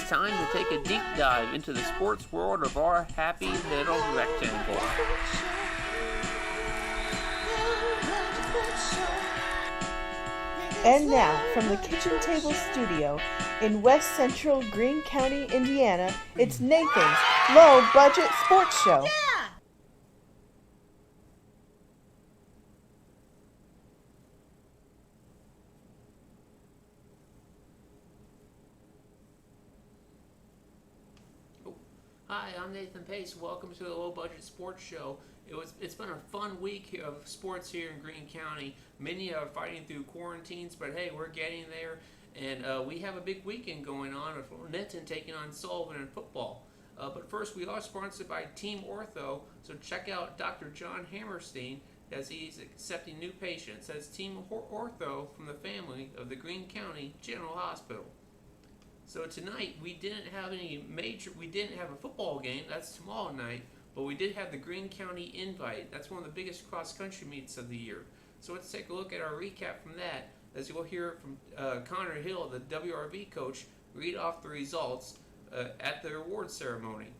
It's time to take a deep dive into the sports world of our happy little rectangle. And now, from the Kitchen Table Studio in West Central Greene County, Indiana, it's Nathan's Low Budget Sports Show. Yeah! Hi, I'm Nathan Pace. Welcome to the Low Budget Sports Show. It's been a fun week of sports here in Greene County. Many are fighting through quarantines, but hey, we're getting there. And we have a big weekend going on with Linton taking on Sullivan in football. But first, we are sponsored by Team Ortho, so check out Dr. John Hammerstein as he's accepting new patients. That's Team Ortho from the family of the Greene County General Hospital. So tonight we didn't have a football game. That's tomorrow night, but we did have the Greene County Invite. That's one of the biggest cross-country meets of the year. So let's take a look at our recap from that, as you'll hear from Connor Hill, the WRV coach, read off the results at the award ceremony.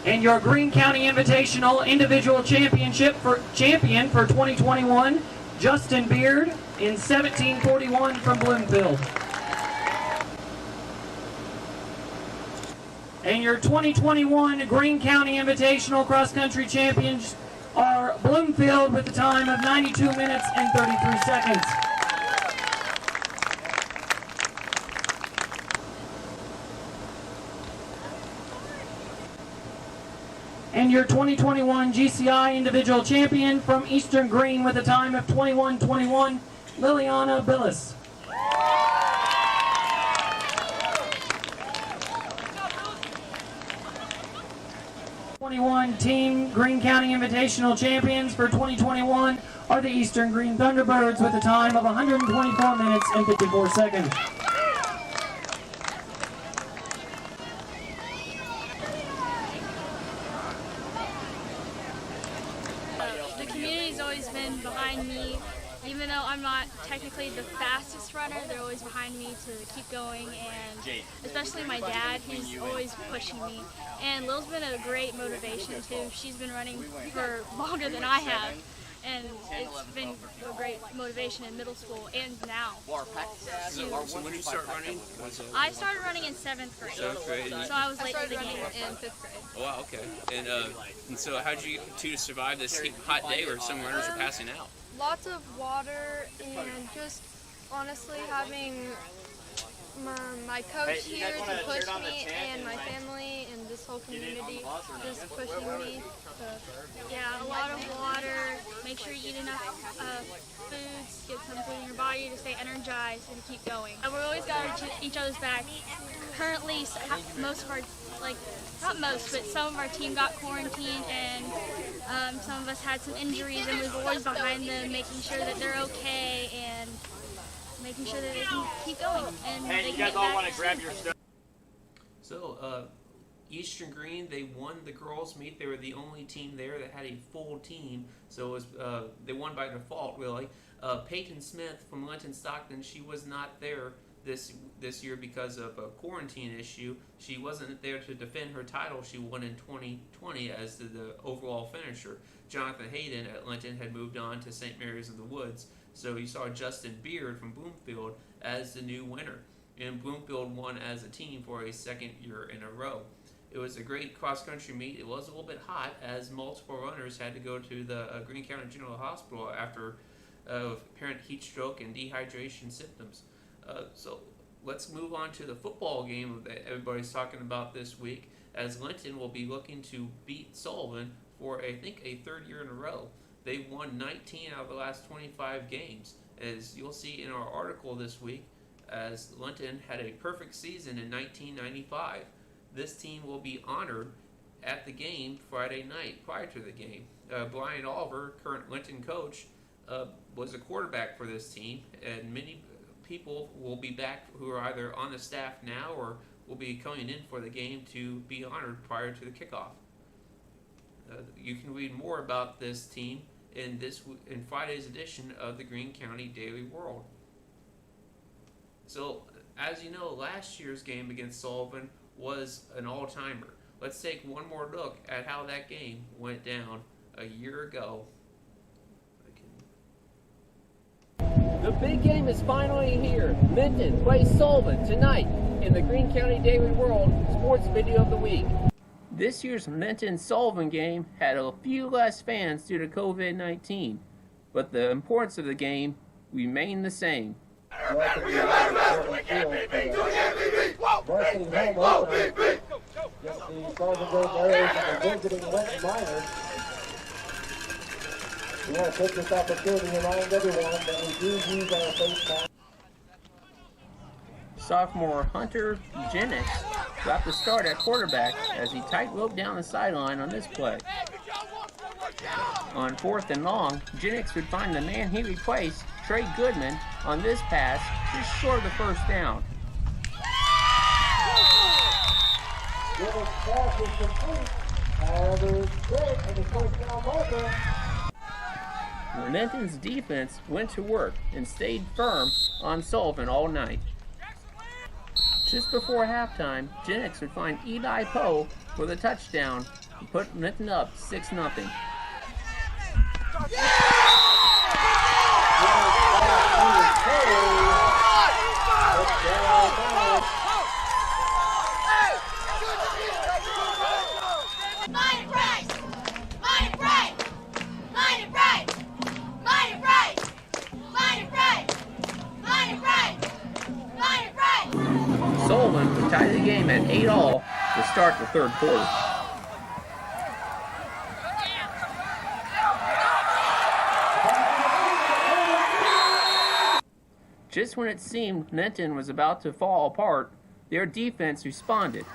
And your Greene County Invitational Individual Champion for 2021, Justin Beard in 1741 from Bloomfield. And your 2021 Greene County Invitational Cross Country Champions are Bloomfield with a time of 92 minutes and 33 seconds. And your 2021 GCI Individual Champion from Eastern Greene with a time of 21:21, Liliana Billis. 21 Team Greene County Invitational Champions for 2021 are the Eastern Greene Thunderbirds with a time of 124 minutes and 54 seconds. The community's always been behind me. Even though I'm not technically the fastest runner, they're always behind me to keep going, and especially my dad, he's always pushing me. And Lil's been a great motivation too. She's been running for longer than I have, and it's been a great motivation in middle school and now. So when did you start running? I started running in 7th grade. 7th grade. So I was late to the game in 5th grade. Oh, wow, okay. And so how did you two survive this hot day where some runners are passing out? Lots of water and just honestly having my coach here to push me and my family and this whole community just pushing me. Yeah, a lot of water. Make sure you eat enough foods, get some food in your body to stay energized and keep going. And we've always got each other's back. Currently, most of our, not most, but some of our team got quarantined, and some of us had some injuries, and we're always behind them, making sure that they're okay and making sure that they can keep going. And hey, you guys all want to grab your stuff. So, Eastern Greene, they won the girls' meet. They were the only team there that had a full team, so it was they won by default, really. Peyton Smith from Linton Stockton, she was not there this year because of a quarantine issue. She wasn't there to defend her title. She won in 2020 as the overall finisher. Jonathan Hayden at Linton had moved on to St. Mary's of the Woods, so you saw Justin Beard from Bloomfield as the new winner. And Bloomfield won as a team for a second year in a row. It was a great cross-country meet. It was a little bit hot as multiple runners had to go to the Greene County General Hospital after apparent heat stroke and dehydration symptoms. So let's move on to the football game that everybody's talking about this week, as Linton will be looking to beat Sullivan for, I think, a third year in a row. They won 19 out of the last 25 games, as you'll see in our article this week, as Linton had a perfect season in 1995. This team will be honored at the game Friday night prior to the game. Brian Oliver, current Linton coach, was a quarterback for this team, and many people will be back who are either on the staff now or will be coming in for the game to be honored prior to the kickoff. You can read more about this team in Friday's edition of the Greene County Daily World. So As you know, last year's game against Sullivan was an all-timer. Let's take one more look at how that game went down a year ago. The big game is finally here. Linton plays Sullivan tonight in the Greene County Daily World Sports Video of the Week. This year's Linton-Sullivan game had a few less fans due to COVID-19, but the importance of the game remained the same. We want to take this opportunity to remind everyone that we do use our face mask. Sophomore Hunter Jennings got the start at quarterback as he tight-roped down the sideline on this play. On 4th and long, Jennings would find the man he replaced, Trey Goodman, on this pass just short of the first down. Jennings' pass is complete. However, it's good for the first down marker. Linton's defense went to work and stayed firm on Sullivan all night. Just before halftime, Jennings would find Eli Poe for the touchdown and put Linton up 6-0. Sullivan would tie the game at 8-all to start the third quarter. Just when it seemed Linton was about to fall apart, their defense responded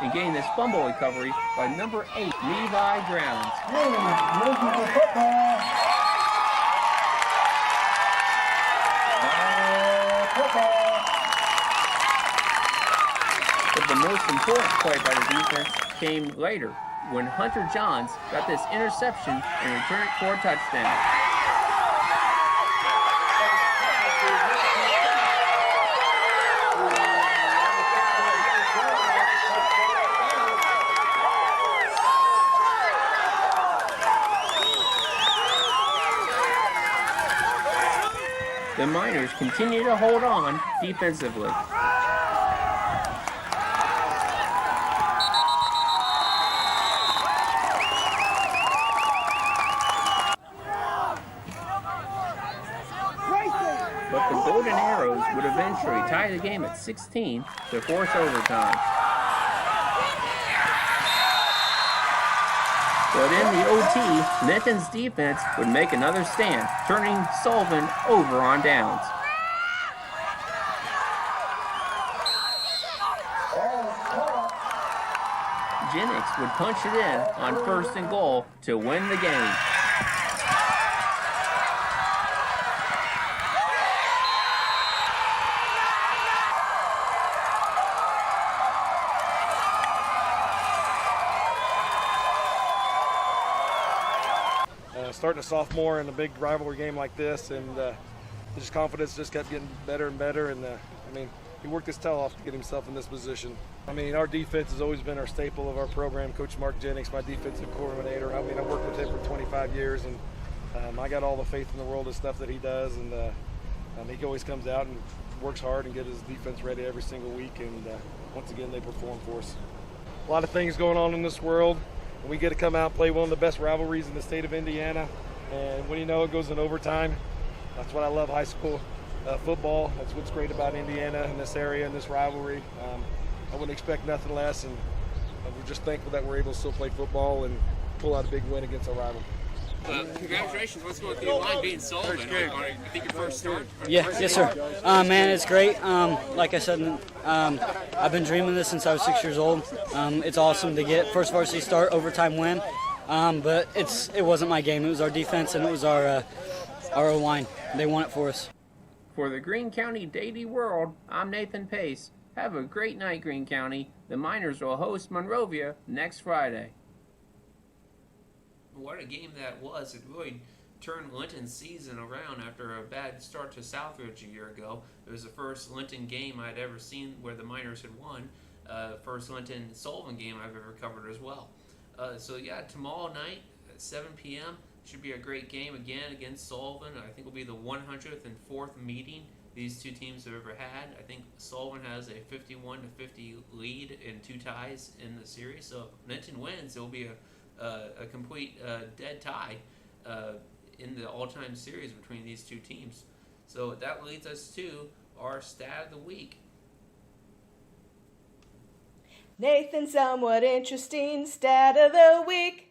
and gained this fumble recovery by number 8, Levi Grounds. But the most important play by the defense came later, when Hunter Johns got this interception and returned it for a touchdown. The Miners continue to hold on defensively. But the Golden Arrows would eventually tie the game at 16 to force overtime. But in the OT, Linton's defense would make another stand, turning Sullivan over on downs. Jennings would punch it in on 1st and goal to win the game. Starting a sophomore in a big rivalry game like this, and his confidence just kept getting better and better. And he worked his tail off to get himself in this position. Our defense has always been our staple of our program. Coach Mark Jennings, my defensive coordinator. I worked with him for 25 years, and I got all the faith in the world of stuff that he does. And he always comes out and works hard and gets his defense ready every single week. And once again, they perform for us. A lot of things going on in this world. We get to come out and play one of the best rivalries in the state of Indiana, and when you know it goes in overtime. That's what I love high school football. That's what's great about Indiana in this area, in this rivalry. I wouldn't expect nothing less, and we're just thankful that we're able to still play football and pull out a big win against our rival. Congratulations. What's going through your mind being Sullivan? I think your first start. Yes, sir. Man, it's great. Like I said, I've been dreaming this since I was 6 years old. It's awesome to get first varsity start, overtime win. But it wasn't my game. It was our defense, and it was our O-line. They won it for us. For the Greene County Daily World, I'm Nathan Pace. Have a great night, Greene County. The Miners will host Monrovia next Friday. What a game that was. It really turned Linton's season around after a bad start to Southridge a year ago. It was the first Linton game I'd ever seen where the Miners had won. First Linton Sullivan game I've ever covered as well. So yeah, tomorrow night at 7 p.m. should be a great game again against Sullivan. I think it'll be the 104th meeting these two teams have ever had. I think Sullivan has a 51-50 lead and 2 ties in the series. So if Linton wins, it'll be a complete dead tie in the all-time series between these two teams. So that leads us to our stat of the week. Nathan's somewhat interesting stat of the week.